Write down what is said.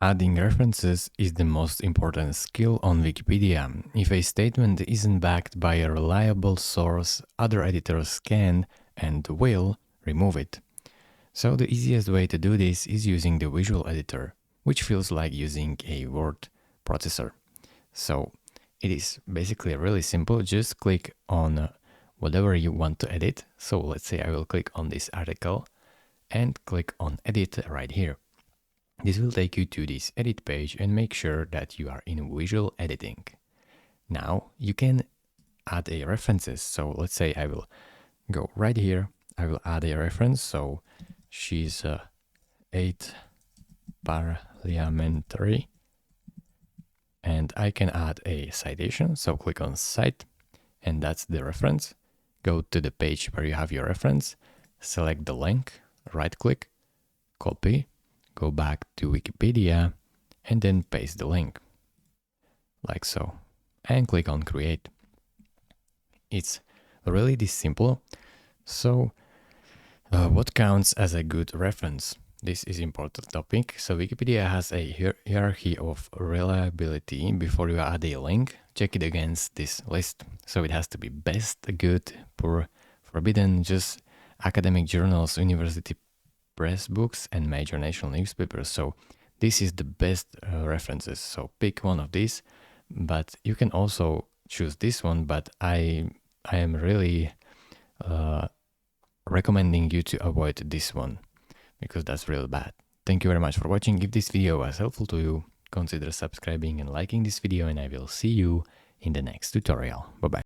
Adding references is the most important skill on Wikipedia. If a statement isn't backed by a reliable source, other editors can and will remove it. So the easiest way to do this is using the visual editor, which feels like using a word processor. So it is basically really simple. Just click on whatever you want to edit. So let's say I will click on this article and click on edit right here. This will take you to this edit page and make sure that you are in visual editing. Now you can add a references. So let's say I will go right here. I will add a reference. So she's 8 parliamentary. And I can add a citation. So click on cite and that's the reference. Go to the page where you have your reference, select the link, right click, copy, go back to Wikipedia, and then paste the link, like so, and click on create. It's really this simple. So what counts as a good reference? This is important topic. So Wikipedia has a hierarchy of reliability. Before you add a link, check it against this list. So it has to be best, good, poor, forbidden, just academic journals, university press books, and major national newspapers. So this is the best references. So pick one of these, but you can also choose this one. But I am really recommending you to avoid this one because that's really bad. Thank you very much for watching. If this video was helpful to you, consider subscribing and liking this video, and I will see you in the next tutorial. Bye bye.